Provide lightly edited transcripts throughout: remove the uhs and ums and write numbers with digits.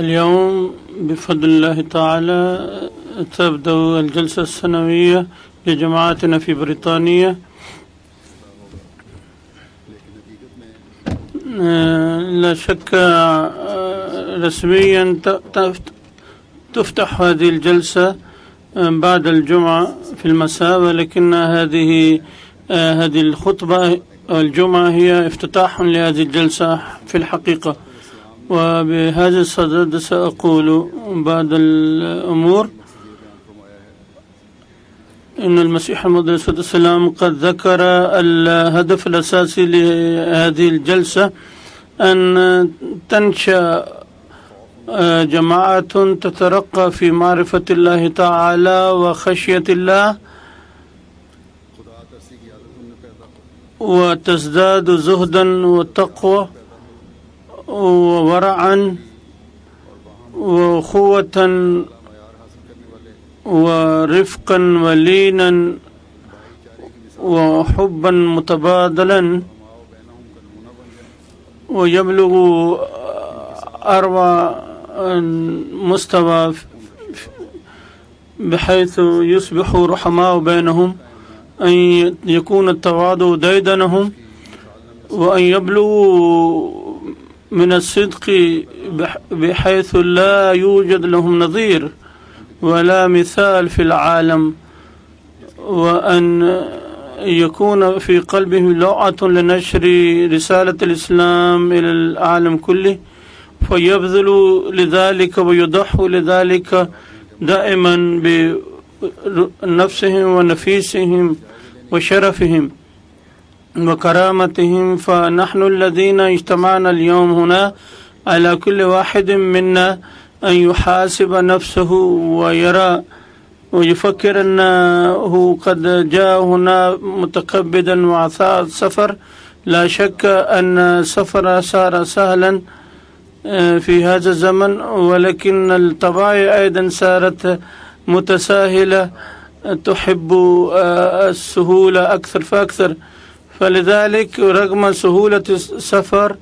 اليوم بفضل الله تعالى تبدأ الجلسة السنوية لجماعتنا في بريطانيا. لا شك رسميا تفتح هذه الجلسة بعد الجمعة في المساء، ولكن هذه الخطبة الجمعة هي افتتاح لهذه الجلسة في الحقيقة. وبهذا الصدد سأقول بعض الأمور. إن المسيح الموعود عليه الصلاة والسلام قد ذكر الهدف الأساسي لهذه الجلسة أن تنشأ جماعة تترقى في معرفة الله تعالى وخشية الله، وتزداد زهدا وتقوى وورعا وأخوة ورفقا ولينا وحبا متبادلا، ويبلغ أروع مستوى بحيث يصبح رحماء بينهم، أن يكون التواضع ديدنهم، وأن يبلغوا من الصدق بحيث لا يوجد لهم نظير ولا مثال في العالم، وأن يكون في قلبه لوعة لنشر رسالة الإسلام إلى العالم كله، فيبذل لذلك ويضحوا لذلك دائما بنفسهم ونفيسهم وشرفهم وكرامتهم. فنحن الذين اجتمعنا اليوم هنا على كل واحد منا أن يحاسب نفسه ويرى ويفكر أنه قد جاء هنا متكبدا وعثاء السفر. لا شك أن السفر صار سهلا في هذا الزمن، ولكن الطبائع أيضا صارت متساهلة تحب السهولة أكثر فأكثر. فلذلك رغم سهولة السفر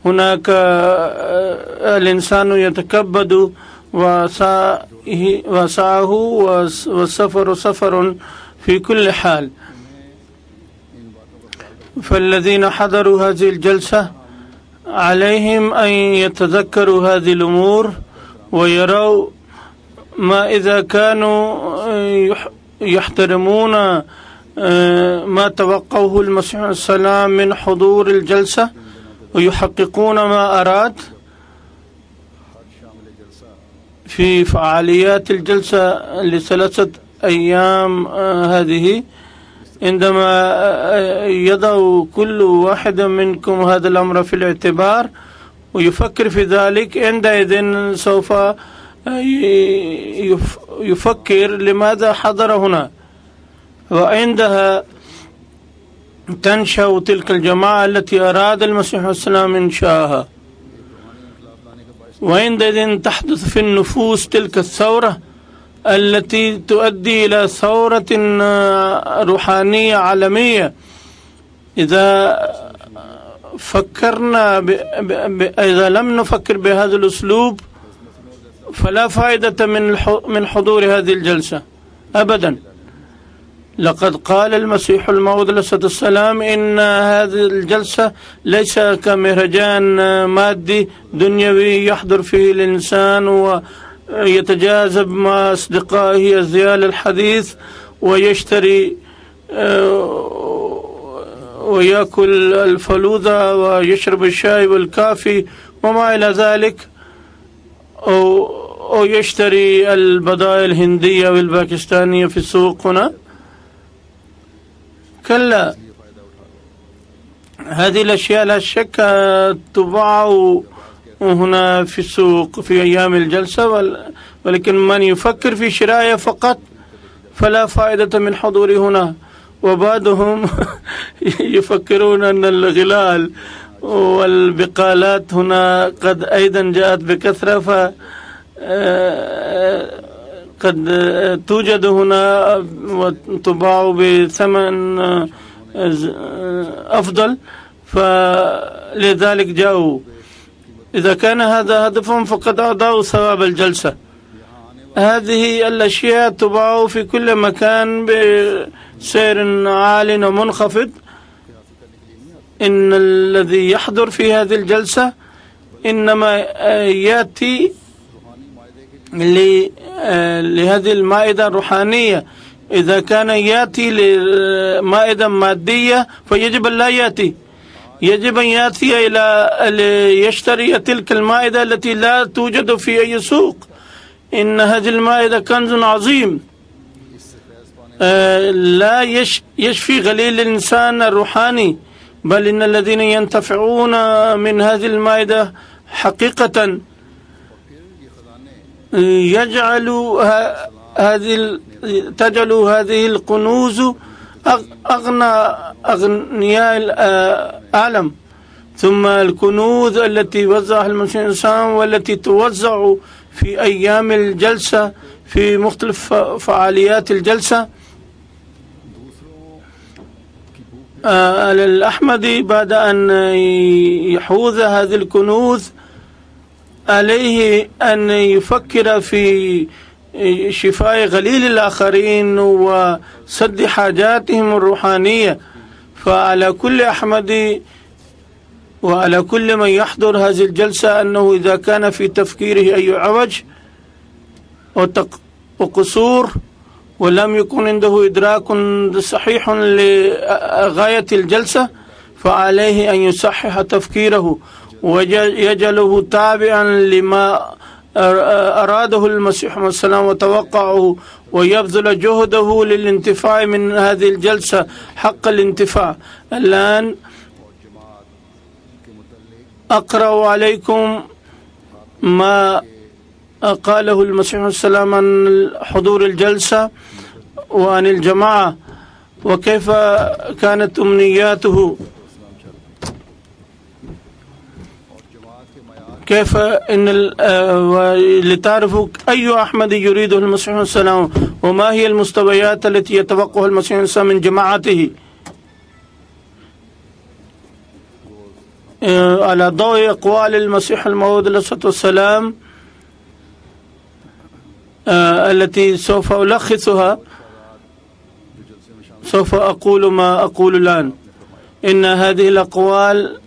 هناك الإنسان يتكبد وسعه، والسفر سفر في كل حال. فالذين حضروا هذه الجلسة عليهم أن يتذكروا هذه الأمور ويروا ما إذا كانوا يحترمون ما توقعه المسيح السلام من حضور الجلسة ويحققون ما أراد، في فعاليات الجلسة ل3 أيام هذه، عندما يضع كل واحد منكم هذا الأمر في الاعتبار ويفكر في ذلك، عندئذ سوف يفكر لماذا حضر هنا، وعندها تنشأ تلك الجماعة التي أراد المسيح السلام إنشاءها، وعندئذ تحدث في النفوس تلك الثورة التي تؤدي إلى ثورة روحانية عالمية. إذا فكرنا إذا لم نفكر بهذا الأسلوب فلا فائدة من حضور هذه الجلسة أبدا. لقد قال المسيح الموعود عليه الصلاة والسلام إن هذه الجلسة ليس كمهرجان مادي دنيوي يحضر فيه الإنسان ويتجاذب مع أصدقائه أزيال الحديث ويشتري ويأكل الفلوذة ويشرب الشاي والكافي وما إلى ذلك، أو يشتري البضائع الهندية والباكستانية في السوق هنا. كلا، هذه الأشياء لا شك تباع هنا في السوق في أيام الجلسة، ولكن من يفكر في شرائها فقط فلا فائدة من حضوره هنا. وبعضهم يفكرون أن الغلال والبقالات هنا قد أيضا جاءت بكثرة، قد توجد هنا وتباع بثمن أفضل، فلذلك جاءوا. إذا كان هذا هدفهم فقد أضاعوا ثواب الجلسة. هذه الأشياء تباع في كل مكان بسعر عال ومنخفض. إن الذي يحضر في هذه الجلسة إنما يأتي لهذه المائدة الروحانية. إذا كان يأتي لمائدة مادية فيجب أن لا يأتي، يجب أن يأتي إلى ليشتري تلك المائدة التي لا توجد في أي سوق. إن هذه المائدة كنز عظيم لا يشفي غليل الإنسان الروحاني، بل إن الذين ينتفعون من هذه المائدة حقيقة تجعل هذه الكنوز أغنياء العالم. ثم الكنوز التي وزعها المسيح الإنسان والتي توزع في أيام الجلسة في مختلف فعاليات الجلسة. الأحمدي بعد أن يحوز هذه الكنوز عليه أن يفكر في شفاء غليل الآخرين وسد حاجاتهم الروحانية. فعلى كل أحمدي وعلى كل من يحضر هذه الجلسة أنه إذا كان في تفكيره أي عوج وقصور ولم يكن عنده إدراك صحيح لغاية الجلسة فعليه أن يصحح تفكيره ويجعله تابعا لما أراده المسيح عليه السلام وتوقعه، ويبذل جهده للانتفاع من هذه الجلسة حق الانتفاع. الآن أقرأ عليكم ما قاله المسيح عليه السلام عن حضور الجلسة وعن الجماعة وكيف كانت أمنياته، كيف إن لتعرفوا أي أحمد يريده المسيح عليه السلام وما هي المستويات التي يتوقعها المسيح عليه السلام من جماعته. على ضوء أقوال المسيح الموعود عليه الصلاة والسلام التي سوف ألخصها، سوف أقول ما أقول الآن. إن هذه الأقوال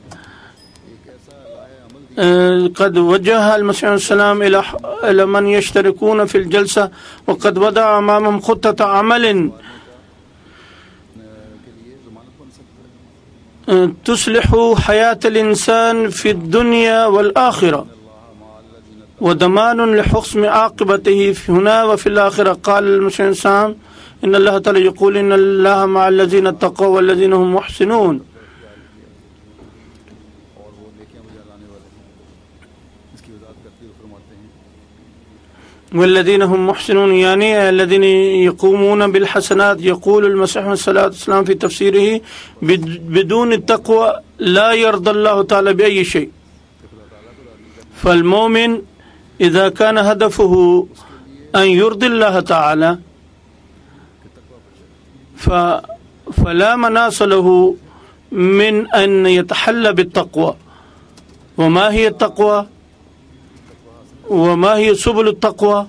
قد وجه المسيح عليه السلام إلى من يشتركون في الجلسة، وقد وضع أمامهم خطة عمل تصلح حياة الإنسان في الدنيا والآخرة. وضمان لحسن عاقبته في هنا وفي الآخرة. قال المسيح سام إن الله تعالى يقول إن الله مع الذين اتقوا والذين هم محسنون. والذين هم محسنون يعني الذين يقومون بالحسنات. يقول المسيح عليه الصلاة والسلام في تفسيره بدون التقوى لا يرضى الله تعالى بأي شيء. فالمؤمن إذا كان هدفه أن يرضي الله تعالى فلا مناص له من أن يتحلى بالتقوى. وما هي التقوى؟ وما هي سبل التقوى؟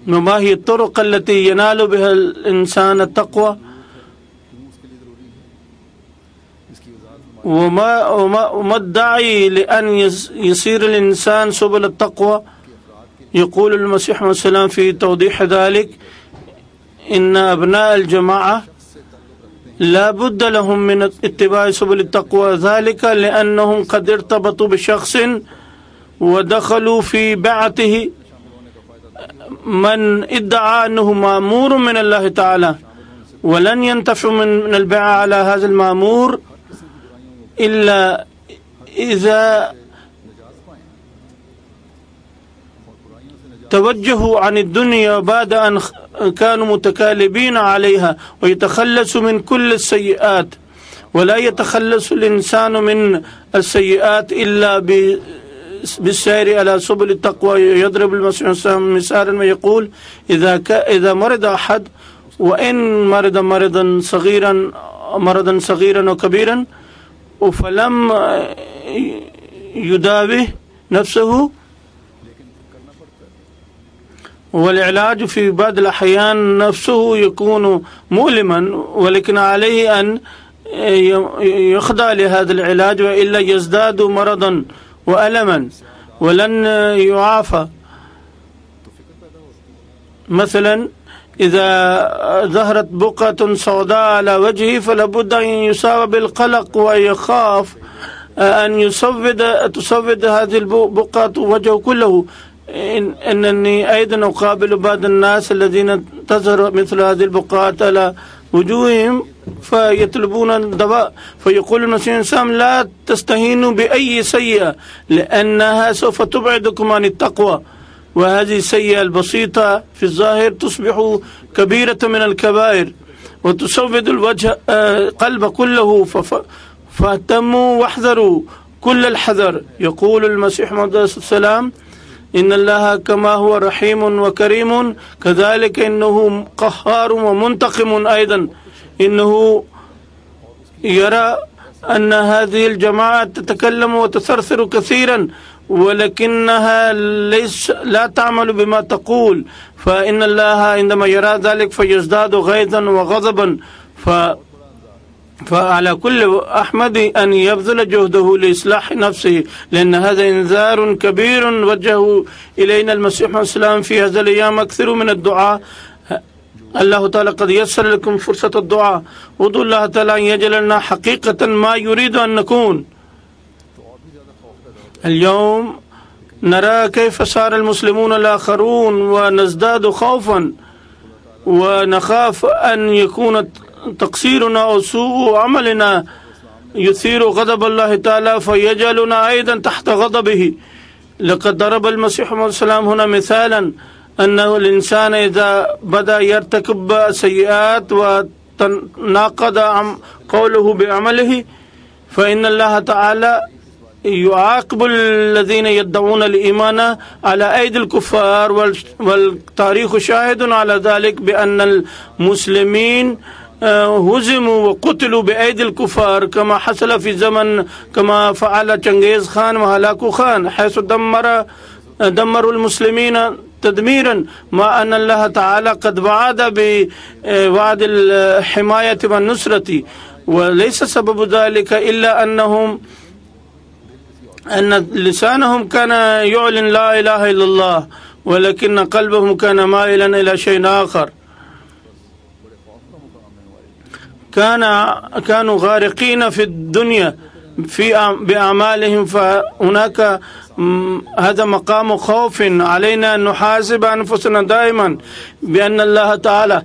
وما هي الطرق التي ينال بها الإنسان التقوى؟ وما الداعي لأن يصير الإنسان سبل التقوى؟ يقول المسيح عليه السلام في توضيح ذلك إن أبناء الجماعة لا بد لهم من اتباع سبل التقوى، ذلك لأنهم قد ارتبطوا بشخص ودخلوا في بعته من ادعى أنه مأمور من الله تعالى، ولن ينتفعوا من البيعة على هذا المأمور إلا إذا توجهوا عن الدنيا بعد أن كانوا متكالبين عليها ويتخلصوا من كل السيئات. ولا يتخلص الإنسان من السيئات إلا بالسير على سبل التقوى. يضرب المسيح مثالا ويقول إذا مرض أحد وإن مرض مرضا صغيرا وكبيرا فلم يداوه نفسه، والعلاج في بعض الأحيان نفسه يكون مؤلما، ولكن عليه أن يخضع لهذا العلاج وإلا يزداد مرضا وألما ولن يعافى. مثلا إذا ظهرت بقعة سوداء على وجهه فلابد أن يصاب بالقلق ويخاف أن تسود هذه البقعة وجهه كله. إنني أيضا أقابل بعض الناس الذين تظهر مثل هذه البقعات على وجوههم فيطلبون الدواء، فيقول المسيح الإنسان لا تستهينوا بأي سيئة لأنها سوف تبعدكم عن التقوى، وهذه السيئة البسيطة في الظاهر تصبح كبيرة من الكبائر وتسود الوجه قلب كله. فاهتموا واحذروا كل الحذر. يقول المسيح عليه السلام إن الله كما هو رحيم وكريم كذلك إنه قهار ومنتقم أيضا. إنه يرى أن هذه الجماعة تتكلم وتثرثر كثيرا ولكنها لا تعمل بما تقول، فإن الله عندما يرى ذلك فيزداد غيظا وغضبا. فعلى كل أحمد أن يبذل جهده لإصلاح نفسه، لأن هذا إنذار كبير وجهه إلينا المسيح عليه السلام في هذه الأيام. أكثر من الدعاء. الله تعالى قد يسر لكم فرصة الدعاء. ودعوا الله تعالى أن يجعل لنا حقيقة ما يريد أن نكون. اليوم نرى كيف صار المسلمون الآخرون ونزداد خوفا ونخاف أن يكون تقصيرنا أو سوء عملنا يثير غضب الله تعالى فيجعلنا أيضا تحت غضبه. لقد ضرب المسيح عليه السلام هنا مثالا أنه الإنسان إذا بدأ يرتكب سيئات وتناقض قوله بعمله فإن الله تعالى يعاقب الذين يدعون الإيمان على أيدي الكفار. والتاريخ شاهد على ذلك بأن المسلمين هزموا وقتلوا بأيدي الكفار كما حصل في زمن كما فعل چنگیز خان وهلاكو خان حيث دمروا المسلمين تدميرا، مع أن الله تعالى قد وعد بوعد الحماية والنصرة. وليس سبب ذلك إلا أن لسانهم كان يعلن لا إله إلا الله ولكن قلبهم كان مائلا إلى شيء آخر. كانوا غارقين في الدنيا بأعمالهم فهناك هذا مقام خوف. علينا أن نحاسب أنفسنا دائما بأن الله تعالى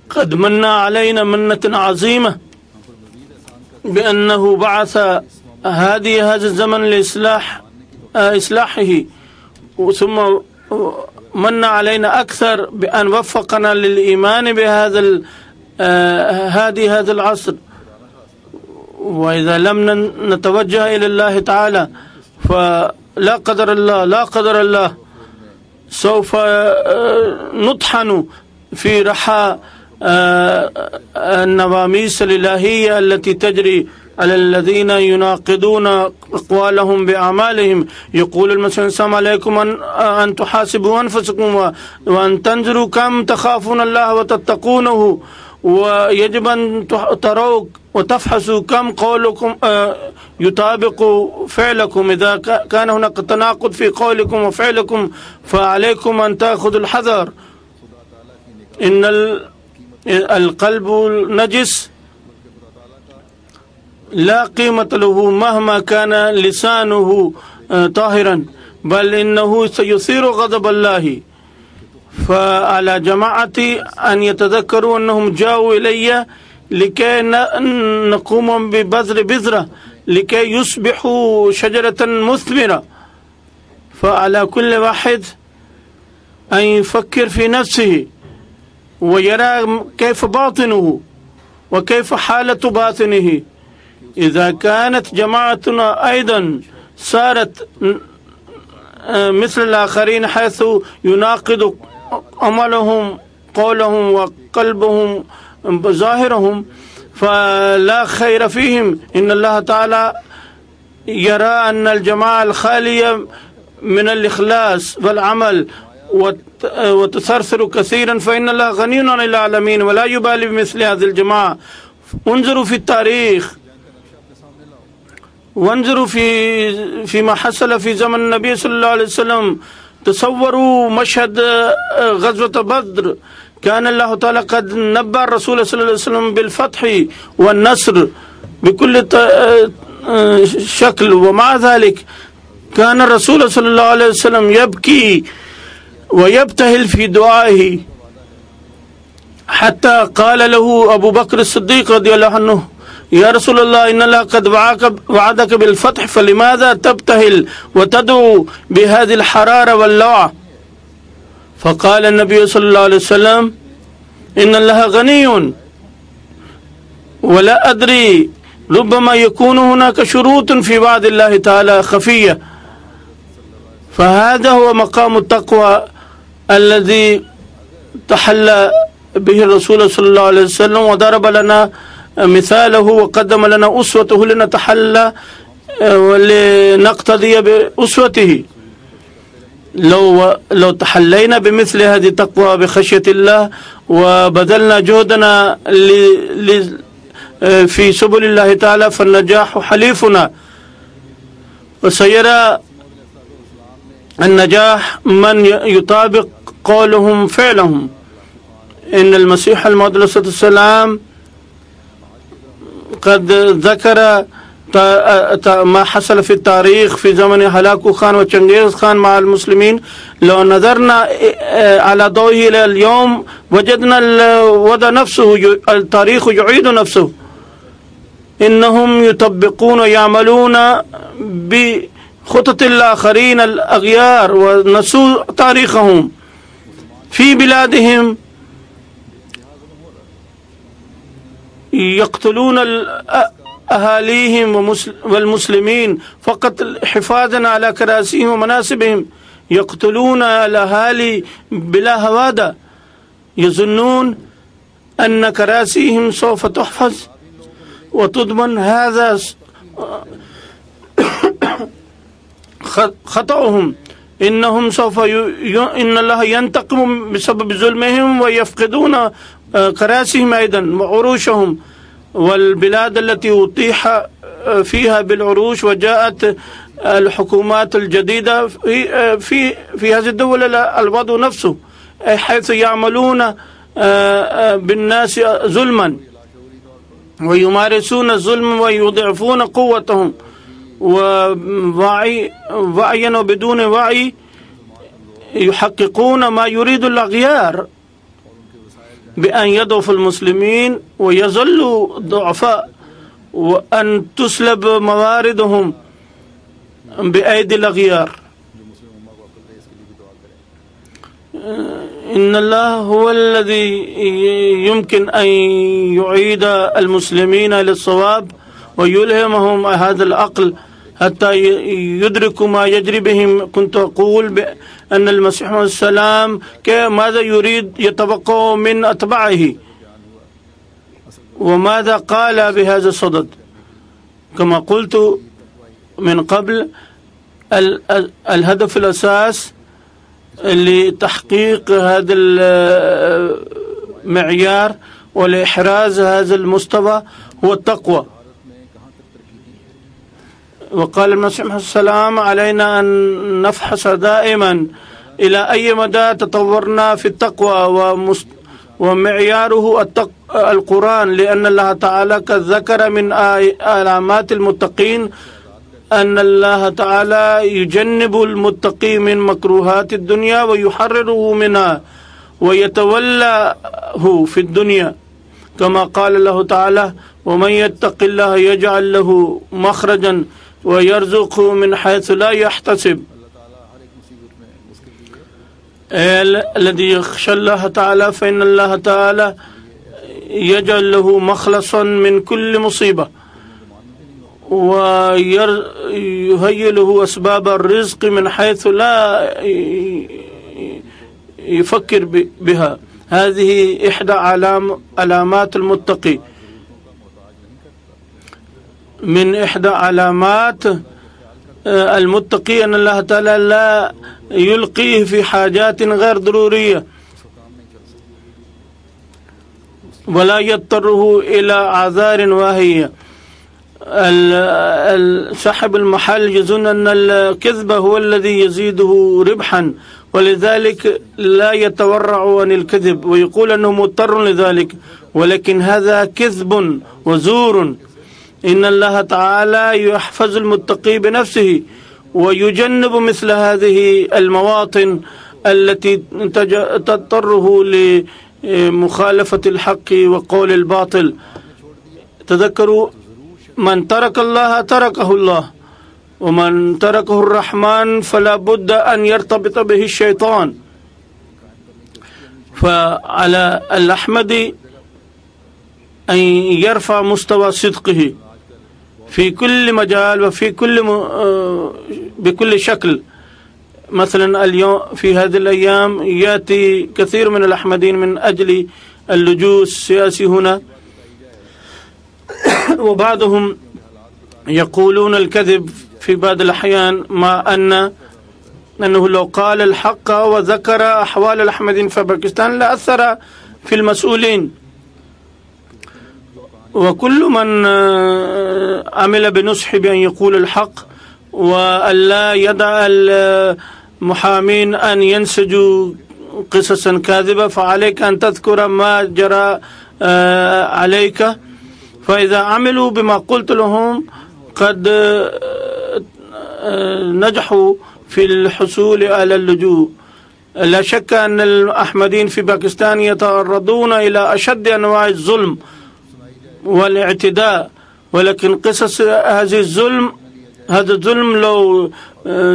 قد من علينا منة عظيمة بأنه بعث هذا الزمن لإصلاحه، ثم من علينا أكثر بأن وفقنا للإيمان بهذا هذا العصر. وإذا لم نتوجه إلى الله تعالى فلا قدر الله سوف نطحن في رحى النواميس الإلهية التي تجري على الذين يناقضون أقوالهم بأعمالهم. يقول المسيح السلام عليكم أن تحاسبوا أنفسكم وأن تنظروا كم تخافون الله وتتقونه، ويجب أن تروا وتفحصوا كم قولكم يطابق فعلكم. إذا كان هناك تناقض في قولكم وفعلكم فعليكم أن تأخذوا الحذر. إن القلب النجس لا قيمة له مهما كان لسانه طاهرا، بل إنه سيثير غضب الله. فعلى جماعتي أن يتذكروا أنهم جاءوا إلي لكي نقوم ببذر بذرة لكي يصبحوا شجرة مثمرة. فعلى كل واحد أن يفكر في نفسه ويرى كيف باطنه وكيف حالة باطنه. إذا كانت جماعتنا أيضا صارت مثل الآخرين حيث يناقض عملهم قولهم وقلبهم ظاهرهم فلا خير فيهم. إن الله تعالى يرى أن الجماعة الخالية من الإخلاص والعمل وتثرثر كثيرا فإن الله غني عن العالمين ولا يبالي بمثل هذه الجماعة. انظروا في التاريخ وانظروا فيما حصل في زمن النبي صلى الله عليه وسلم. تصوروا مشهد غزوة بدر، كان الله تعالى قد نبأ الرسول صلى الله عليه وسلم بالفتح والنصر بكل شكل، ومع ذلك كان الرسول صلى الله عليه وسلم يبكي ويبتهل في دعائه، حتى قال له أبو بكر الصديق رضي الله عنه: يا رسول الله، إن الله قد وعدك بالفتح، فلماذا تبتهل وتدعو بهذه الحرارة واللوعة؟ فقال النبي صلى الله عليه وسلم: إن الله غني ولا أدري، ربما يكون هناك شروط في وعد الله تعالى خفية. فهذا هو مقام التقوى الذي تحلى به الرسول صلى الله عليه وسلم، وضرب لنا مثاله وقدم لنا أسوته لنتحلى ولنقتدي بأسوته. لو تحلينا بمثل هذه التقوى بخشية الله وبذلنا جهدنا في سبل الله تعالى فالنجاح حليفنا، وسيرى النجاح من يطابق قولهم فعلهم. إن المسيح الموعود عليه الصلاة والسلام قد ذكر ما حصل في التاريخ في زمن هلاكو خان وچنگيز خان مع المسلمين. لو نظرنا على ضوئه إلى اليوم وجدنا الوضع نفسه، التاريخ يعيد نفسه. إنهم يطبقون ويعملون بخطط الآخرين الأغيار ونسوا تاريخهم في بلادهم. يقتلون أهاليهم والمسلمين فقط حفاظا على كراسيهم ومناصبهم. يقتلون الأهالي بلا هوادة، يظنون أن كراسيهم سوف تحفظ وتضمن. هذا خطأهم. إنهم سوف إن الله ينتقم بسبب ظلمهم ويفقدون كراسيهم أيضا وعروشهم. والبلاد التي أطيح فيها بالعروش وجاءت الحكومات الجديدة في هذه الدول الوضع نفسه، حيث يعملون بالناس ظلما. ويمارسون الظلم ويضعفون قوتهم ووعيا وبدون وعي يحققون ما يريد الأغيار بأن يضعف المسلمين ويظلوا ضعفاء وأن تسلب مواردهم بأيدي الأغيار. إن الله هو الذي يمكن أن يعيد المسلمين إلى الصواب ويلهمهم هذا العقل حتى يدركوا ما يجري بهم. كنت أقول بأن المسيح عليه السلام ماذا يريد يتوقع من أتباعه وماذا قال بهذا الصدد. كما قلت من قبل الهدف الأساس لتحقيق هذا المعيار ولإحراز هذا المستوى هو التقوى. وقال المسيح عليه السلام علينا أن نفحص دائما إلى أي مدى تطورنا في التقوى ومعياره القرآن، لأن الله تعالى قد ذكر من علامات المتقين أن الله تعالى يجنب المتقي من مكروهات الدنيا ويحرره منها ويتولاه في الدنيا، كما قال الله تعالى: ومن يتق الله يجعل له مخرجا ويرزقه من حيث لا يحتسب. الذي يخشى الله تعالى فإن الله تعالى يجعل له مخلصا من كل مصيبة ويهيئ له أسباب الرزق من حيث لا يفكر بها. هذه إحدى علامات المتقي. من إحدى علامات المتقي أن الله تعالى لا يلقيه في حاجات غير ضرورية ولا يضطره إلى أعذار واهية. صاحب المحل يظن أن الكذب هو الذي يزيده ربحا ولذلك لا يتورع عن الكذب ويقول أنه مضطر لذلك، ولكن هذا كذب وزور. إن الله تعالى يحفظ المتقي بنفسه ويجنب مثل هذه المواطن التي تضطره لمخالفة الحق وقول الباطل. تذكروا: من ترك الله تركه الله، ومن تركه الرحمن فلا بد أن يرتبط به الشيطان. فعلى الأحمدي أن يرفع مستوى صدقه في كل مجال وفي بكل شكل. مثلا اليوم في هذه الأيام يأتي كثير من الأحمديين من أجل اللجوء السياسي هنا، وبعضهم يقولون الكذب في بعض الأحيان، مع أنه لو قال الحق وذكر أحوال الأحمديين في باكستان لأثر في المسؤولين. وكل من عمل بنصح بأن يقول الحق وألا يدع المحامين أن ينسجوا قصصا كاذبة فعليك أن تذكر ما جرى عليك. فإذا عملوا بما قلت لهم قد نجحوا في الحصول على اللجوء. لا شك أن الأحمديين في باكستان يتعرضون إلى أشد أنواع الظلم والاعتداء، ولكن قصص هذا الظلم لو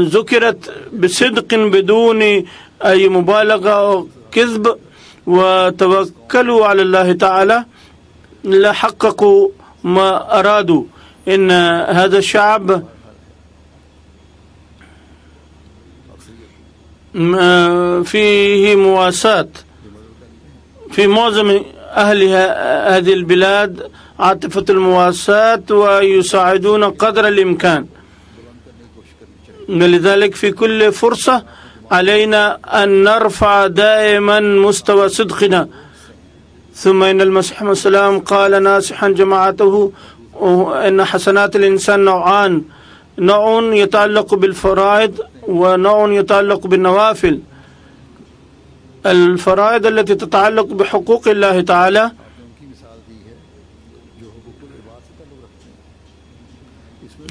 ذكرت بصدق بدون أي مبالغة أو كذب وتوكلوا على الله تعالى لحققوا ما أرادوا. إن هذا الشعب فيه مواساة في معظم أهل هذه البلاد، عاطفة المواساة ويساعدون قدر الإمكان. لذلك في كل فرصة علينا أن نرفع دائما مستوى صدقنا. ثم إن المسيح عليه السلام قال ناصحا جماعته إن حسنات الإنسان نوعان: نوع يتعلق بالفرائض ونوع يتعلق بالنوافل. الفرائض التي تتعلق بحقوق الله تعالى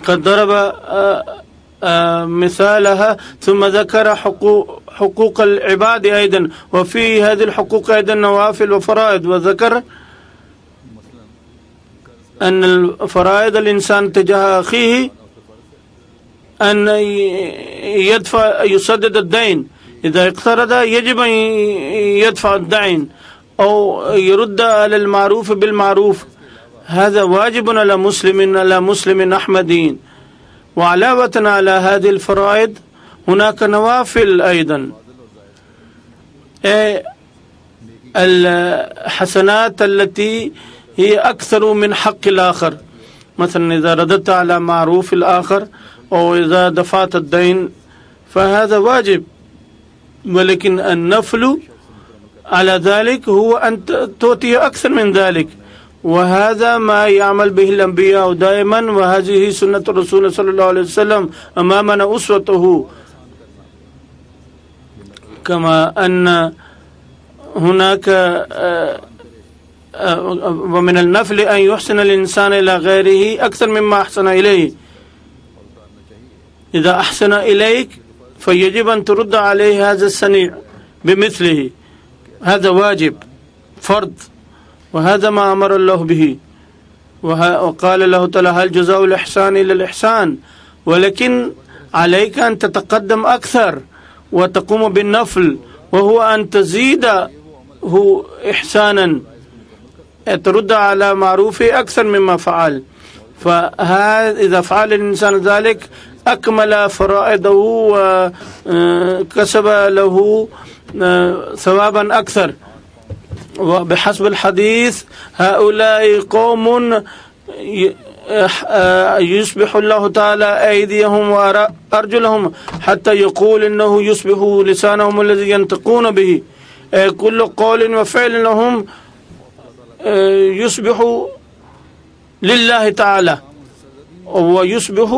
قد ضرب مثالها ثم ذكر حقوق العباد أيضا، وفي هذه الحقوق أيضا نوافل وفرائض، وذكر أن الفرائض الإنسان تجاه أخيه أن يسدد الدين، إذا اقترض يجب أن يدفع الدين أو يرد على المعروف بالمعروف. هذا واجب على مسلم أحمدين. وعلاوة على هذه الفرائض هناك نوافل أيضا، الحسنات التي هي أكثر من حق الآخر. مثلا إذا رددت على معروف الآخر أو إذا دفعت الدين فهذا واجب، ولكن النفل على ذلك هو أن تؤتي أكثر من ذلك، وهذا ما يعمل به الأنبياء دائما، وهذه سنة الرسول صلى الله عليه وسلم أمامنا أسوته. كما أن هناك ومن النفل أن يحسن الإنسان إلى غيره أكثر مما أحسن إليه. إذا أحسن إليك فيجب أن ترد عليه هذا الصنيع بمثله، هذا واجب فرض، وهذا ما أمر الله به. وقال الله تعالى: هل جزاء الإحسان إلا الإحسان؟ ولكن عليك أن تتقدم أكثر وتقوم بالنفل، وهو أن تزيده إحسانا، ترد على معروفه أكثر مما فعل. فإذا فعل الإنسان ذلك أكمل فرائضه وكسب له ثوابا أكثر. وبحسب الحديث هؤلاء قوم يصبح الله تعالى أيديهم وأرجلهم حتى يقول إنه يصبح لسانهم الذي ينطقون به، كل قول وفعل لهم يصبح لله تعالى ويصبح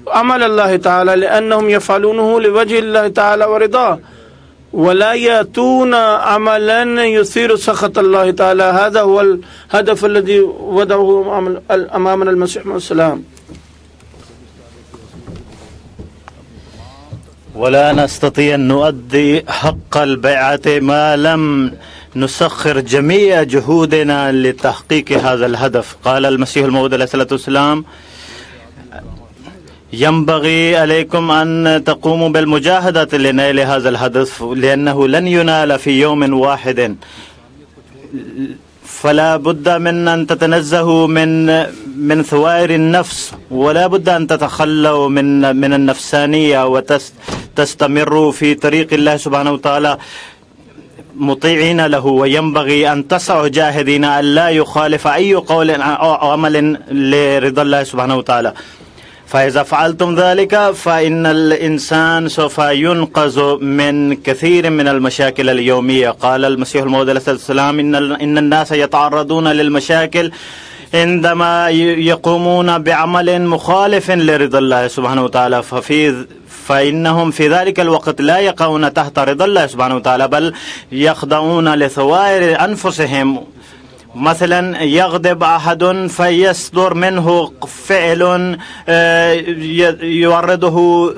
عمل الله تعالى، لأنهم يفعلونه لوجه الله تعالى ورضاه، ولا يأتون عملا يثير سخط الله تعالى. هذا هو الهدف الذي وضعه أمامنا المسيح عليه السلام. ولا نستطيع أن نؤدي حق البيعة ما لم نسخر جميع جهودنا لتحقيق هذا الهدف. قال المسيح الموعود عليه الصلاة والسلام: ينبغي عليكم أن تقوموا بالمجاهدة لنيل هذا الهدف، لأنه لن ينال في يوم واحد، فلا بد من أن تتنزهوا من ثوائر النفس، ولا بد أن تتخلوا من النفسانية وتستمروا في طريق الله سبحانه وتعالى مطيعين له. وينبغي أن تسعوا جاهدين أن لا يخالف أي قول أو عمل لرضا الله سبحانه وتعالى. فإذا فعلتم ذلك فإن الإنسان سوف ينقذ من كثير من المشاكل اليومية. قال المسيح الموعود عليه الصلاة والسلام: إن الناس يتعرضون للمشاكل عندما يقومون بعمل مخالف لرضا الله سبحانه وتعالى، فإنهم في ذلك الوقت لا يقعون تحت رضا الله سبحانه وتعالى، بل يخضعون لثوائر أنفسهم. مثلا يغضب أحد فيصدر منه فعل يعرضه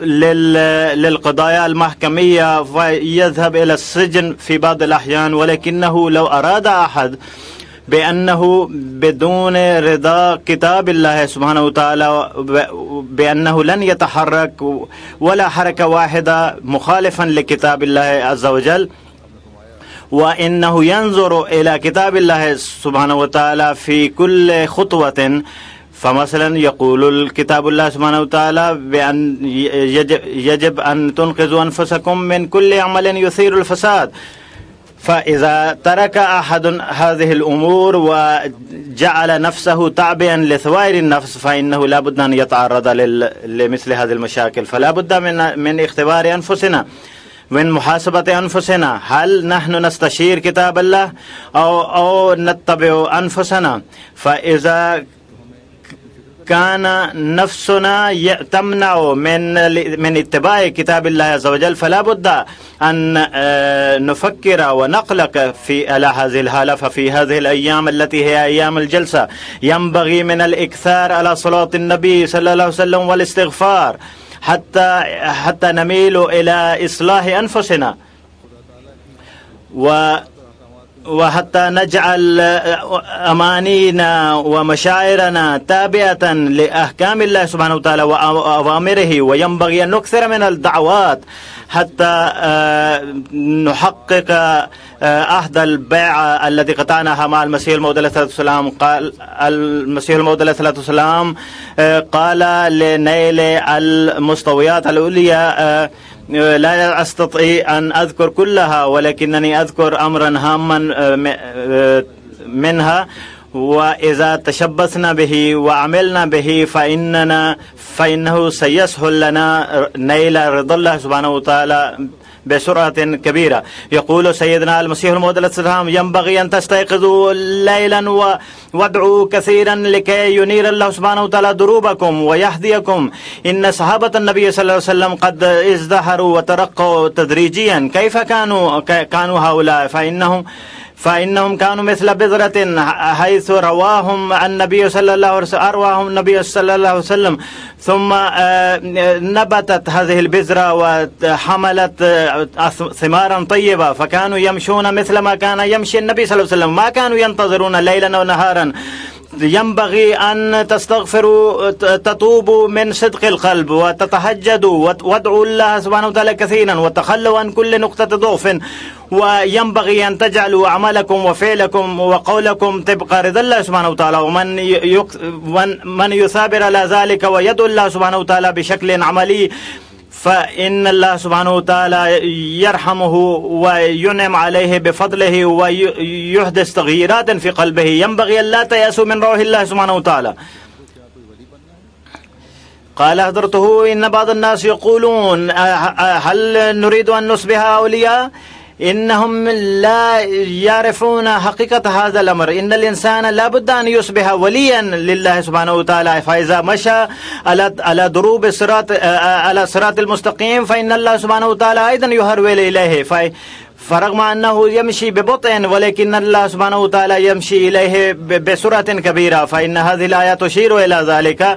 للقضايا المحكمية فيذهب إلى السجن في بعض الأحيان، ولكنه لو أراد أحد بأنه بدون رضا كتاب الله سبحانه وتعالى بأنه لن يتحرك ولا حركة واحدة مخالفا لكتاب الله عز وجل، وإنه ينظر إلى كتاب الله سبحانه وتعالى في كل خطوة. فمثلا يقول الكتاب الله سبحانه وتعالى بأن يجب أن تنقذوا أنفسكم من كل عمل يثير الفساد. فإذا ترك أحد هذه الأمور وجعل نفسه تعبئا لثوائر النفس فإنه لا بد أن يتعرض لمثل هذه المشاكل. فلا بد من اختبار أنفسنا، من محاسبة أنفسنا، هل نحن نستشير كتاب الله أو نتبع أنفسنا؟ فإذا كان نفسنا تمنع من اتباع كتاب الله عز وجل، فلا بد أن نفكر ونقلق على هذه الحالة. ففي هذه الأيام التي هي أيام الجلسة ينبغي من الإكثار على صلاة النبي صلى الله عليه وسلم والاستغفار حتى نميل إلى إصلاح أنفسنا، وحتى نجعل أمانينا ومشاعرنا تابعة لأحكام الله سبحانه وتعالى وأوامره. وينبغي أن نكثر من الدعوات حتى نحقق عهد البيعة التي قطعناها مع المسيح الموعود عليه الصلاة والسلام. قال المسيح الموعود عليه الصلاة والسلام قال لنيل المستويات العليا لا أستطيع أن أذكر كلها، ولكنني أذكر أمرا هاما منها، وإذا تشبثنا به وعملنا به فإنه سيسهل لنا نيل رضا الله سبحانه وتعالى بسرعة كبيرة. يقول سيدنا المسيح الموعود عليه السلام: ينبغي أن تستيقظوا ليلا وادعوا كثيرا لكي ينير الله سبحانه وتعالى دروبكم ويهديكم. إن صحابة النبي صلى الله عليه وسلم قد ازدهروا وترقوا تدريجيا. كيف كانوا هؤلاء؟ فإنهم كانوا مثل بذرة، حيث رواهم النبي صلى الله عليه وسلم، ثم نبتت هذه البذرة وحملت ثمارا طيبة، فكانوا يمشون مثل ما كان يمشي النبي صلى الله عليه وسلم، ما كانوا ينتظرون ليلا ونهارا. ينبغي أن تستغفروا، تتوبوا من صدق القلب وتتهجدوا وادعوا الله سبحانه وتعالى كثيرا وتخلوا عن كل نقطة ضعف. وينبغي أن تجعلوا أعمالكم وفعلكم وقولكم تبقى رضا الله سبحانه وتعالى. ومن يثابر على ذلك ويدعو الله سبحانه وتعالى بشكل عملي، فإن الله سبحانه وتعالى يرحمه وينعم عليه بفضله ويحدث تغييرات في قلبه. ينبغي أن لا تيأسوا من روح الله سبحانه وتعالى. قال حضرته: إن بعض الناس يقولون هل نريد أن نصبح أولياء؟ إنهم لا يعرفون حقيقة هذا الأمر. إن الإنسان لا بد أن يصبح وليا لله سبحانه وتعالى، فإذا مشى على دروب الصراط، على صراط المستقيم، فإن الله سبحانه وتعالى أيضا يهرول إليه. فرغم أنه يمشي ببطء، ولكن الله سبحانه وتعالى يمشي إليه بسرعة كبيرة. فإن هذه الآية تشير إلى ذلك: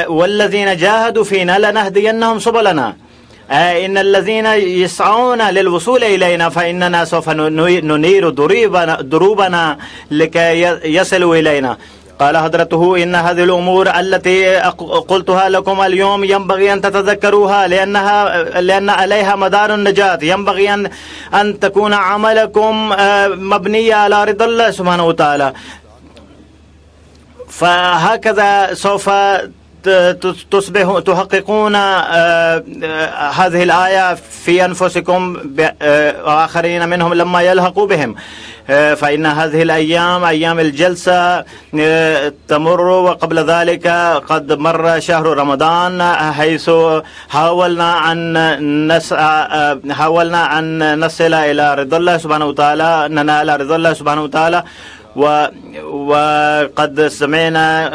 والذين جاهدوا فينا لنهدينهم سبلنا. إن الذين يسعون للوصول إلينا فإننا سوف ننير دروبنا لكي يصلوا إلينا. قال حضرته: إن هذه الأمور التي قلتها لكم اليوم ينبغي أن تتذكروها، لأن عليها مدار النجاة. ينبغي أن تكون عملكم مبنية على رضا الله سبحانه وتعالى. فهكذا سوف تحققون هذه الآية في أنفسكم وآخرين منهم لما يلحقوا بهم. فإن هذه الأيام أيام الجلسة تمر، وقبل ذلك قد مر شهر رمضان، حيث حاولنا أن نصل إلى رضا الله سبحانه وتعالى، ننال رضا الله سبحانه وتعالى. وقد سمعنا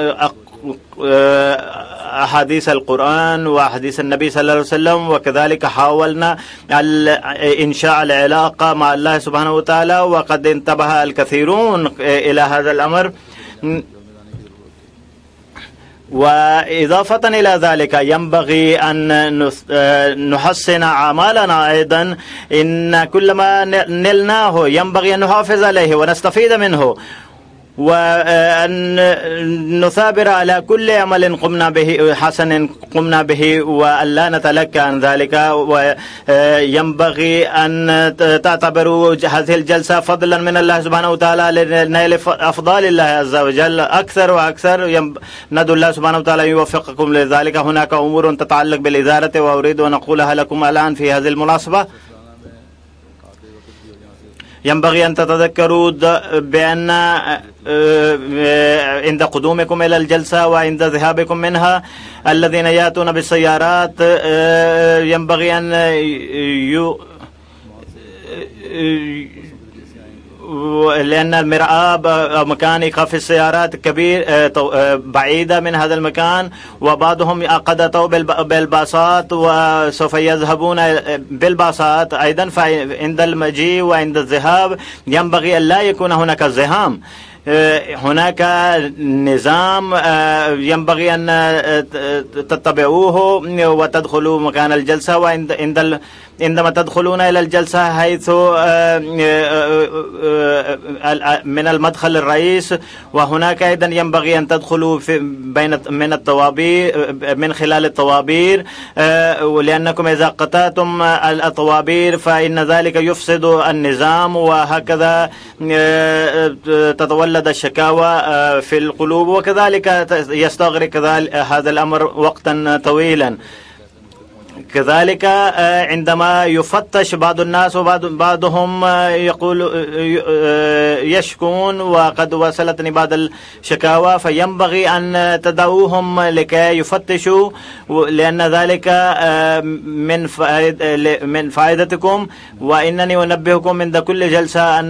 أحاديث القرآن وأحاديث النبي صلى الله عليه وسلم، وكذلك حاولنا إنشاء العلاقة مع الله سبحانه وتعالى، وقد انتبه الكثيرون إلى هذا الأمر. وإضافة إلى ذلك ينبغي أن نحسن أعمالنا أيضا. إن كل ما نلناه ينبغي أن نحافظ عليه ونستفيد منه، وأن نثابر على كل عمل قمنا به حسن قمنا به، وألا نتلكى عن ذلك. وينبغي أن تعتبروا هذه الجلسة فضلا من الله سبحانه وتعالى لنيل أفضال الله عز وجل أكثر وأكثر. ندعو الله سبحانه وتعالى يوفقكم لذلك. هناك أمور تتعلق بالإدارة وأريد أن أقولها لكم الآن في هذه المناسبة. ينبغي أن تتذكروا بأن عند قدومكم إلى الجلسة وعند ذهابكم منها الذين يأتون بالسيارات ينبغي أن لأن المرآب مكان إيقاف السيارات كبير بعيدة من هذا المكان، وبعضهم قد أتوا بالباصات وسوف يذهبون بالباصات أيضا. فعند المجيء وعند الذهاب ينبغي أن لا يكون هناك ازدحام. هناك نظام ينبغي أن تتبعوه وتدخلوا مكان الجلسة، وعندما تدخلون إلى الجلسة حيث من المدخل الرئيس، وهناك أيضا ينبغي أن تدخلوا من الطوابير من خلال الطوابير، ولأنكم إذا قطعتم الطوابير فإن ذلك يفسد النظام، وهكذا تتولد الشكاوى في القلوب، وكذلك يستغرق هذا الأمر وقتا طويلا. كذلك عندما يفتش بعض الناس وبعضهم يقول يشكون، وقد وصلتني بعض الشكاوى، فينبغي أن تدعوهم لكي يفتشوا، لأن ذلك من فائدتكم. وإنني أنبهكم عند كل جلسة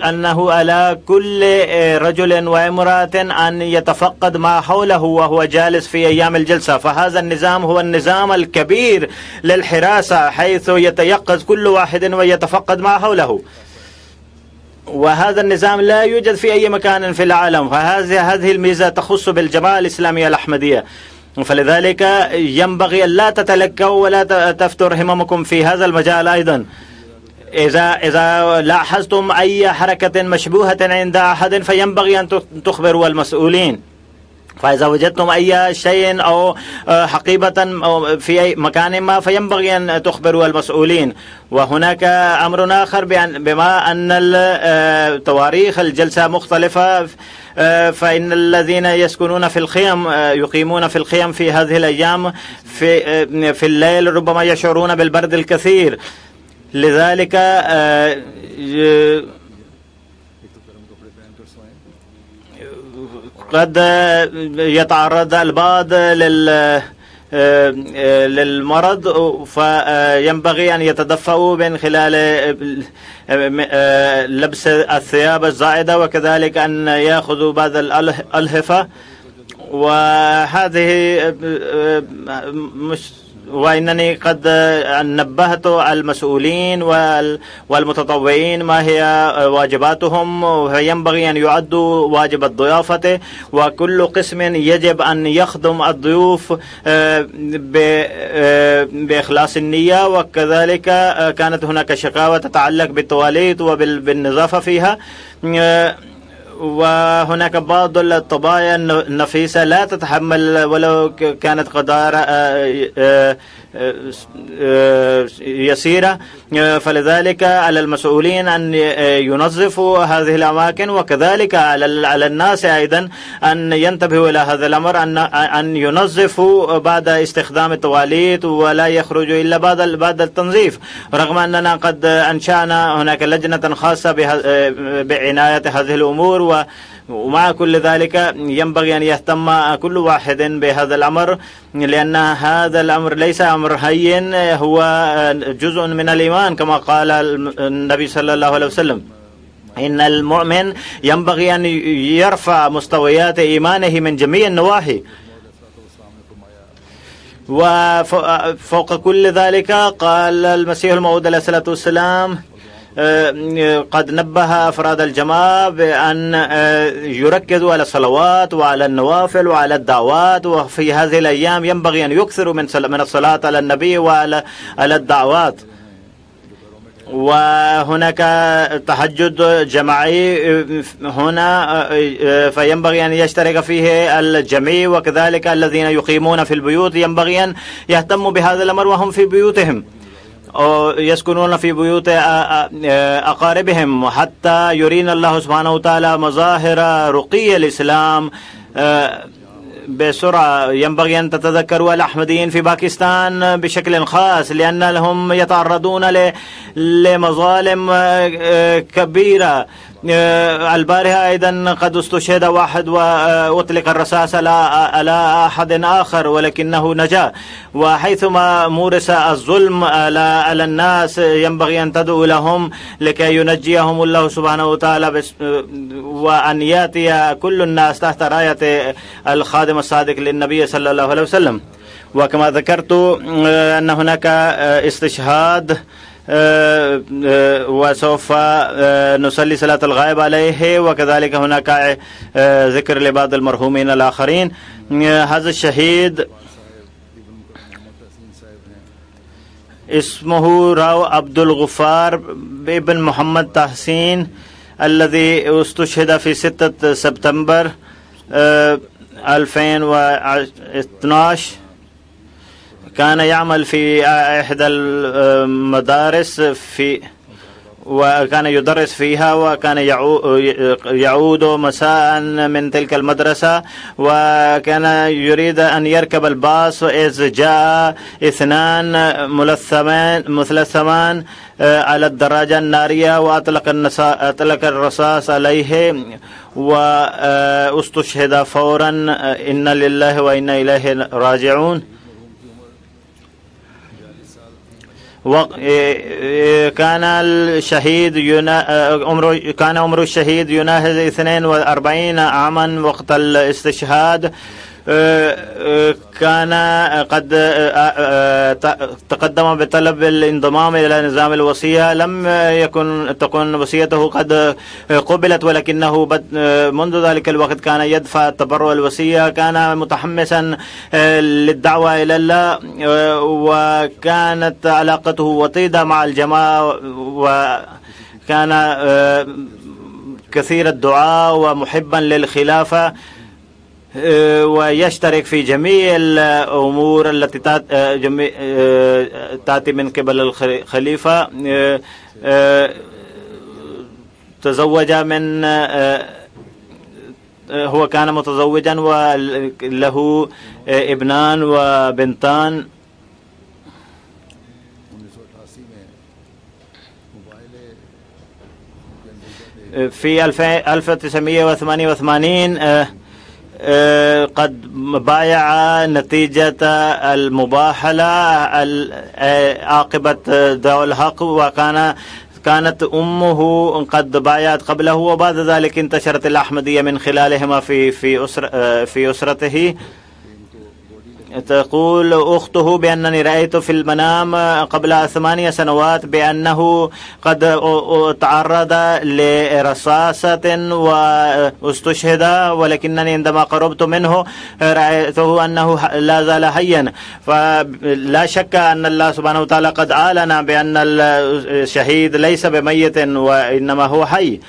أنه على كل رجل وامرأة أن يتفقد ما حوله وهو جالس في أيام الجلسة. فهذا النظام هو النظام الكبير للحراسة، حيث يتيقظ كل واحد ويتفقد ما حوله، وهذا النظام لا يوجد في أي مكان في العالم. فهذه الميزة تخص بالجماعة الإسلامية الأحمدية. فلذلك ينبغي أن لا تتلكوا ولا تفتر هممكم في هذا المجال أيضا. إذا لاحظتم أي حركة مشبوهة عند أحد فينبغي أن تخبروا المسؤولين. فإذا وجدتم أي شيء أو حقيبة في أي مكان ما فينبغي أن تخبروا المسؤولين. وهناك أمر آخر بما أن تواريخ الجلسة مختلفة، فإن الذين يسكنون في الخيم يقيمون في الخيم في هذه الأيام في الليل ربما يشعرون بالبرد الكثير. لذلك قد يتعرض البعض للمرض، فينبغي أن يتدفئوا من خلال لبس الثياب الزائدة، وكذلك أن يأخذوا بعض الألهفة. وهذه وإنني قد نبهت المسؤولين والمتطوعين ما هي واجباتهم، وينبغي أن يعدوا واجب الضيافة، وكل قسم يجب أن يخدم الضيوف بإخلاص النية. وكذلك كانت هناك شكاوى تتعلق بالتواليت وبالنظافة فيها، وهناك بعض الطبايا النفيسة لا تتحمل ولو كانت قدارة يسيرة. فلذلك على المسؤولين أن ينظفوا هذه الأماكن، وكذلك على الناس أيضا أن ينتبهوا إلى هذا الأمر، أن ينظفوا بعد استخدام التواليت ولا يخرجوا إلا بعد التنظيف. رغم أننا قد أنشأنا هناك لجنة خاصة بعناية هذه الأمور، ومع كل ذلك ينبغي أن يهتم كل واحد بهذا الأمر، لأن هذا الأمر ليس أمر هين، هو جزء من الإيمان كما قال النبي صلى الله عليه وسلم. إن المؤمن ينبغي أن يرفع مستويات إيمانه من جميع النواحي. وفوق كل ذلك قال المسيح الموعود عليه الصلاة والسلام قد نبه أفراد الجماعة بأن يركزوا على الصلوات وعلى النوافل وعلى الدعوات، وفي هذه الأيام ينبغي أن يكثروا من الصلاة على النبي وعلى الدعوات. وهناك تهجد جماعي هنا فينبغي أن يشترك فيه الجميع، وكذلك الذين يقيمون في البيوت ينبغي أن يهتموا بهذا الأمر وهم في بيوتهم أو يسكنون في بيوت أقاربهم، حتى يرينا الله سبحانه وتعالى مظاهر رقي الإسلام بسرعة. ينبغي أن تتذكروا الأحمديين في باكستان بشكل خاص لأن لهم يتعرضون لمظالم كبيرة. البارحة أيضا قد استشهد واحد وأطلق الرصاص على أحد آخر ولكنه نجا. وحيثما مورس الظلم على الناس ينبغي أن تدعو لهم لكي ينجيهم الله سبحانه وتعالى وأن يأتي كل الناس تحت راية الخادم الصادق للنبي صلى الله عليه وسلم. وكما ذكرت أن هناك استشهاد وسوف نصلي صلاة الغائب عليه وكذلك هناك ذكر لبعض المرحومين الآخرين. هذا الشهيد اسمه راو عبد الغفار ابن محمد تحسين الذي استشهد في 6 سبتمبر 2012. كان يعمل في إحدى المدارس وكان يدرس فيها وكان يعود مساء من تلك المدرسة وكان يريد أن يركب الباص إذ جاء 2 مثلثمان على الدراجة النارية وأطلق الرصاص عليه واستشهد فورا. إنا لله وإنا إليه راجعون. كان عمر الشهيد يناهز 42 عاما وقت الاستشهاد. كان قد تقدم بطلب الانضمام إلى نظام الوصية. لم تكن وصيته قد قبلت ولكنه منذ ذلك الوقت كان يدفع التبرع الوصية. كان متحمسا للدعوة إلى الله وكانت علاقته وطيدة مع الجماعة وكان كثير الدعاء ومحبا للخلافة ويشترك في جميع الأمور التي تأتي من قبل الخليفة. تزوج من هو كان متزوجا وله ابنان وبنتان. في 1988 قد بايع نتيجة المباحلة عاقبة ذو الحق كانت أمه قد بايعت قبله وبعد ذلك انتشرت الأحمدية من خلالهما في أسرته. تقول أخته بأنني رأيت في المنام قبل 8 سنوات بأنه قد تعرض لرصاصة واستشهد ولكنني عندما قربت منه رأيته أنه لا زال حيا. فلا شك أن الله سبحانه وتعالى قد أعلن بأن الشهيد ليس بميت وإنما هو حي.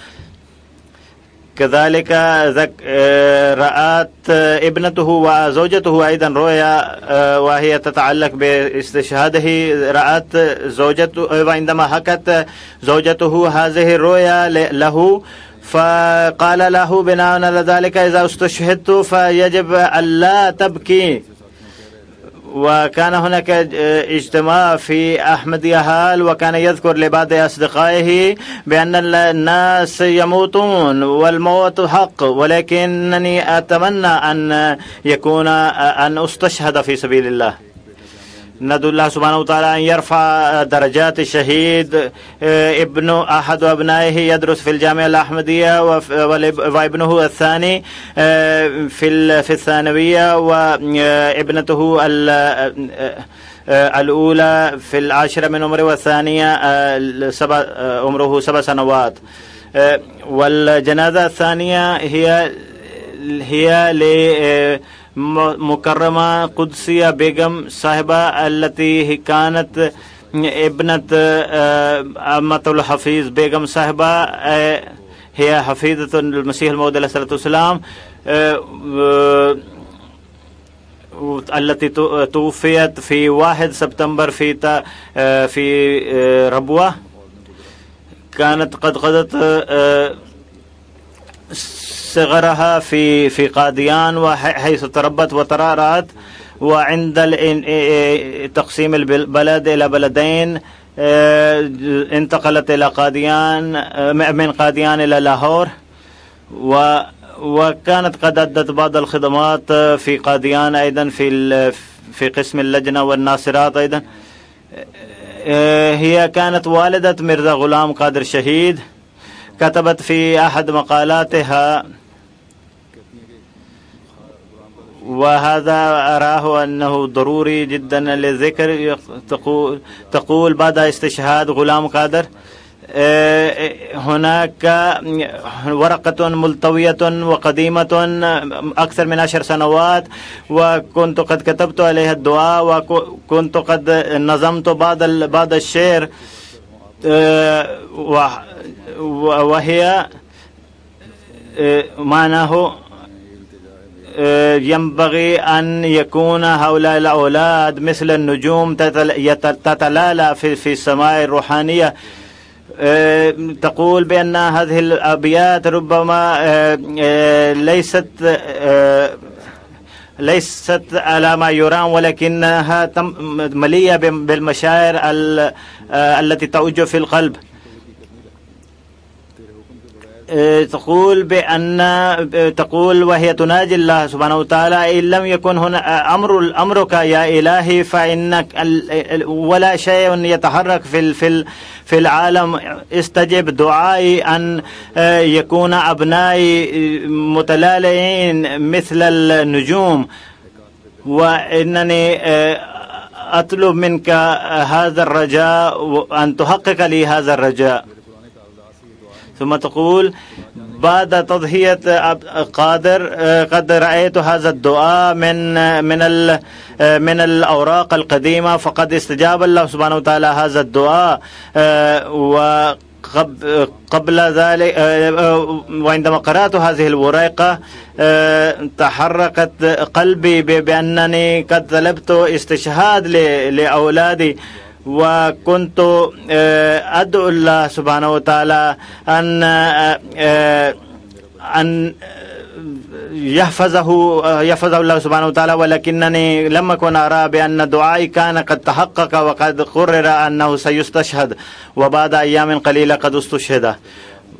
كذلك رأت ابنته وزوجته أيضا رؤيا وهي تتعلق باستشهاده. رأت زوجته وعندما حكت زوجته هذه الرؤيا له فقال له بناء على ذلك إذا استشهدت فيجب ألا تبكي. وكان هناك اجتماع في أحمدية هال وكان يذكر لبعض أصدقائه بأن الناس يموتون والموت حق ولكنني أتمنى أن أستشهد في سبيل الله. ندعو الله سبحانه وتعالى أن يرفع درجات الشهيد. ابن أحد أبنائه يدرس في الجامعة الأحمدية وابنه الثاني في الثانوية وابنته الأولى في 10 من عمره والثانية عمره 7 سنوات. والجنازة الثانية هي مكرمة قدسية بيغم صاحبة التي كانت ابنة أمة الحفيظ بيغم صاحبة. هي حفيظة المسيح الموعود عليه الصلاة والسلام التي توفيت في 1 سبتمبر في ربوة. كانت قد قضت صغرها في قاديان وحيث تربت وترعرعت، وعند تقسيم البلد إلى بلدين انتقلت إلى قاديان، من قاديان إلى لاهور، وكانت قد أدت بعض الخدمات في قاديان أيضا في قسم اللجنة والناصرات أيضا. هي كانت والدة مرزا غلام قادر شهيد. كتبت في أحد مقالاتها، وهذا أراه أنه ضروري جدا للذكر، تقول بعد استشهاد غلام قادر هناك ورقة ملتوية وقديمة أكثر من 10 سنوات، وكنت قد كتبت عليها الدعاء، وكنت قد نظمت بعض الشعر، وهي معناه ينبغي أن يكون هؤلاء الأولاد مثل النجوم تتلالى في السماء الروحانية. تقول بأن هذه الأبيات ربما ليست على ما يرام، ولكنها مليئة بالمشاعر التي تعج في القلب. تقول وهي تناجي الله سبحانه وتعالى: إن لم يكن هنا أمرك يا إلهي فإنك ولا شيء يتحرك في العالم، استجب دعائي أن يكون أبنائي متلالئين مثل النجوم، وإنني أطلب منك هذا الرجاء أن تحقق لي هذا الرجاء. ثم تقول: بعد تضحية قادر قد رأيت هذا الدعاء من الأوراق القديمة، فقد استجاب الله سبحانه وتعالى هذا الدعاء. وقبل ذلك وعندما قرأت هذه الورقة تحركت قلبي بأنني قد طلبت استشهاد لأولادي، وكنت أدعو الله سبحانه وتعالى أن يحفظه الله سبحانه وتعالى، ولكنني لم أكن أرى بأن دعائي كان قد تحقق، وقد قرر أنه سيستشهد، وبعد أيام قليلة قد استشهد.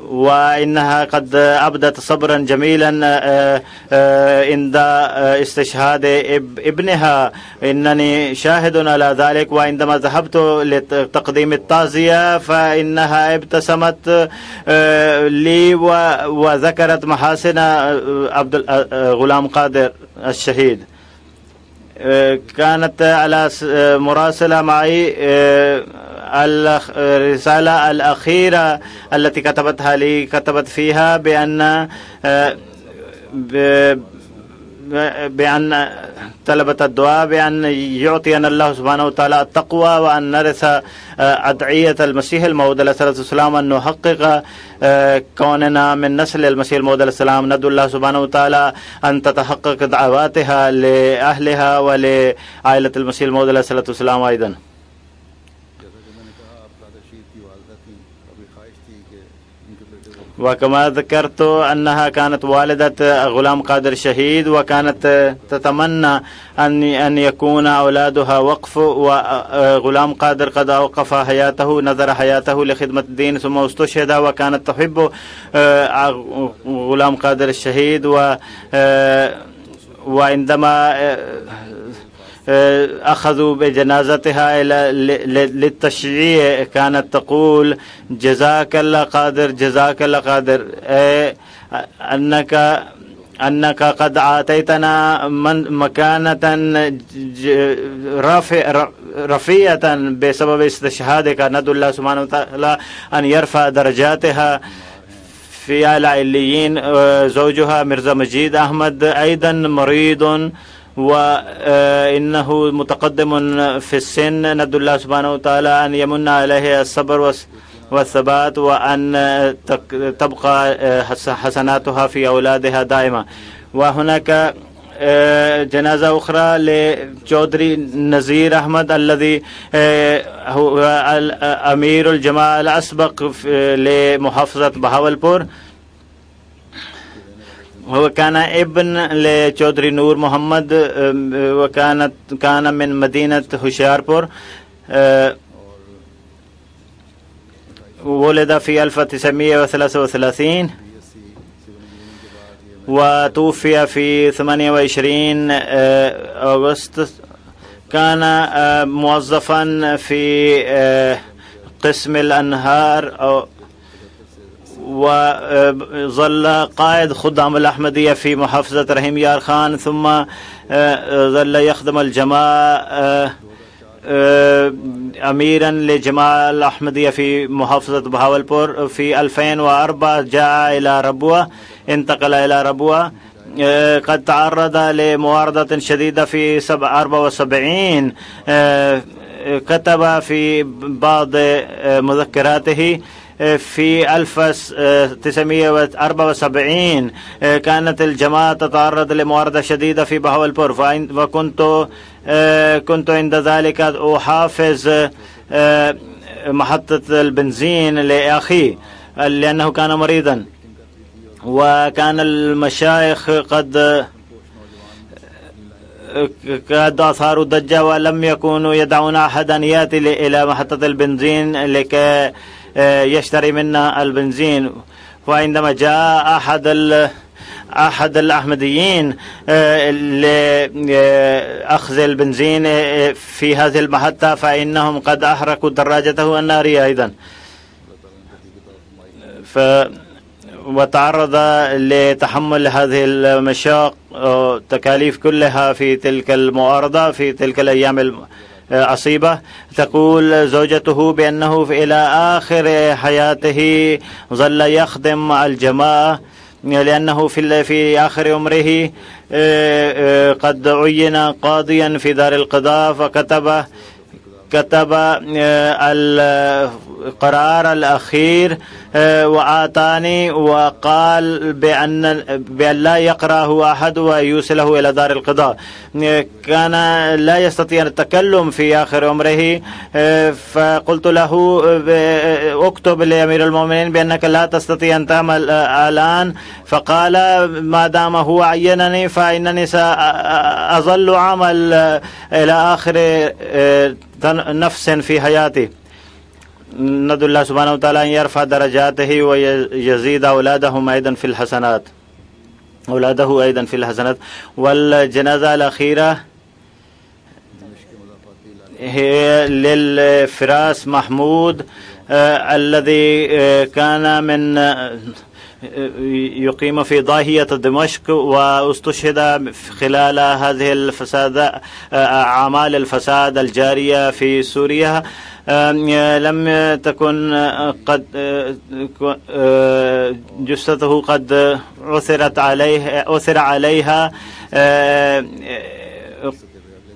وإنها قد أبدت صبرا جميلا عند استشهاد ابنها، إنني شاهد على ذلك. وعندما ذهبت لتقديم التعزية فإنها ابتسمت لي وذكرت محاسن غلام قادر الشهيد. كانت على مراسلة معي الرسالة الأخيرة التي كتبتها لي، كتبت فيها بأن طلبت الدعاء بأن يعطينا الله سبحانه وتعالى التقوى، وأن نرث أدعية المسيح الموعود عليه الصلاة والسلام، أن نحقق كوننا من نسل المسيح الموعود عليه السلام. ندعو الله سبحانه وتعالى أن تتحقق دعواتها لأهلها ولعائلة المسيح الموعود عليه الصلاة والسلام أيضا. وكما ذكرت أنها كانت والدة غلام قادر شهيد، وكانت تتمنى أن يكون أولادها وقف، وغلام قادر قد أوقف حياته، نذر حياته لخدمة الدين ثم استشهد. وكانت تحب غلام قادر الشهيد، وعندما أخذوا بجنازتها للتشييع كانت تقول: جزاك الله قادر، جزاك الله قادر، أنك قد أعطيتنا مكانة رفيعة بسبب استشهادك. ندعو الله سبحانه وتعالى أن يرفع درجاتها في أعلى عليين. زوجها مرزا مجيد أحمد أيضا مريض، وإنه متقدم في السن. ندعو الله سبحانه وتعالى أن يمن عليه الصبر والثبات، وأن تبقى حسناتها في أولادها دائما. وهناك جنازة أخرى لچودري نذير أحمد الذي هو أمير الجماعة الأسبق لمحافظة بهاولپور. هو كان ابن لچودھری نور محمد كان من مدينة هوشيارپور. ولد في 1933 وتوفي في 28 أغسطس. كان موظفا في قسم الأنهار وظل قائد خدام الأحمدية في محافظة رحيم يار خان، ثم ظل يخدم الجماعة أميرا لجماعة الأحمدية في محافظة بهاولبور. في 2004 جاء إلى ربوة، انتقل إلى ربوة. قد تعرض لمعارضة شديدة في 74. كتب في بعض مذكراته في 1974 كانت الجماعة تتعرض لمعارضة شديدة في بهاولبور، كنت عند ذلك أحافظ محطة البنزين لأخي لأنه كان مريضا، وكان المشايخ قد أثاروا ضجة ولم يكونوا يدعون أحدا يأتي إلى محطة البنزين لكي يشتري منا البنزين. وعندما جاء أحد الأحمديين لأخذ البنزين في هذه المحطة فإنهم قد أحرقوا دراجته النارية أيضا، وتعرض لتحمل هذه المشاق والتكاليف كلها في تلك المعارضة في تلك الأيام العصيبة. تقول زوجته بأنه إلى آخر حياته ظل يخدم الجماعة، لأنه في آخر عمره قد عين قاضيا في دار القضاء، فكتب القرار الأخير وآتاني وقال بأن لا يقرأه أحد ويوصله إلى دار القضاء. كان لا يستطيع التكلم في آخر عمره، فقلت له اكتب لأمير المؤمنين بأنك لا تستطيع أن تعمل الآن، فقال ما دام هو عينني فإنني سأظل عمل إلى آخر نفس في حياتي. ندعو الله سبحانه وتعالى أن يرفع درجاته ويزيد أولادهم أيضا في الحسنات، أولاده أيضا في الحسنات. والجنازة الأخيرة هي للفراس محمود الذي كان من يقيم في ضاحية دمشق، واستشهد خلال هذه الفساد أعمال الفساد الجارية في سوريا. لم تكن قد جثته قد عثر عليها،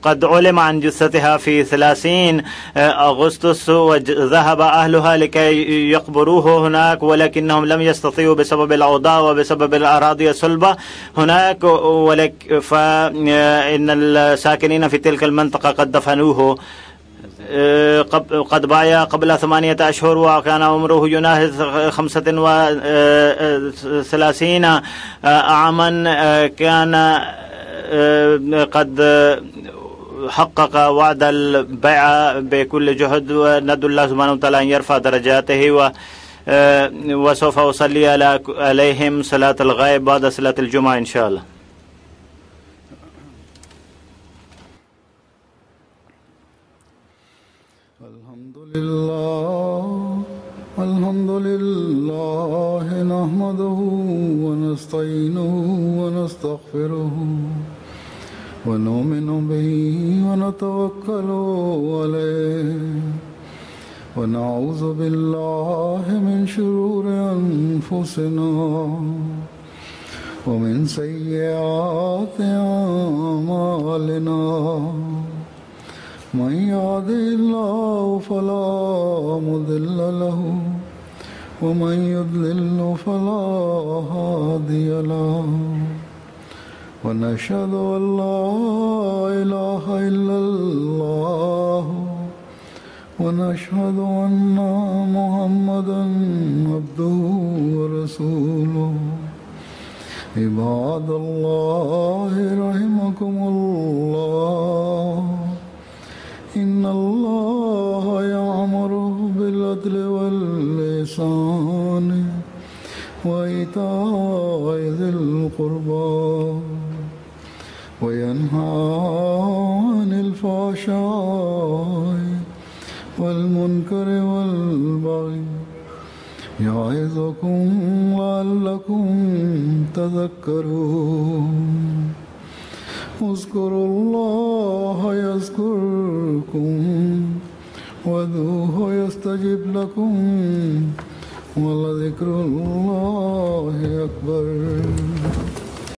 قد علم عن جثتها في 30 أغسطس، وذهب أهلها لكي يقبروه هناك، ولكنهم لم يستطيعوا بسبب الأوضاع وبسبب الأراضي الصلبة هناك، فإن الساكنين في تلك المنطقة قد دفنوه. قد بايع قبل 8 أشهر وكان عمره يناهز 35 عاما. كان قد حقق وعد البيعة بكل جهد، وندعو الله سبحانه وتعالى أن يرفع درجاته. وسوف أصلي عليهم صلاة الغائب بعد صلاة الجمعة إن شاء الله. الحمد لله نحمده ونستعينه ونستغفره ونؤمن به ونتوكل عليه ونعوذ بالله من شرور أنفسنا ومن سيئات أعمالنا. من يهده الله فلا مضل له ومن يضلل فلا هادي له، ونشهد أن لا إله إلا الله ونشهد أن محمدا عبده ورسوله. عباد الله رحمكم الله إن الله يأمر بالعدل والإحسان وإيتاء ذي القربى وينهى عن الفحشاء والمنكر والبغي يعظكم لعلكم تذكرون اذكروا الله يذكركم وادعوه يستجب لكم ولذكر الله أكبر.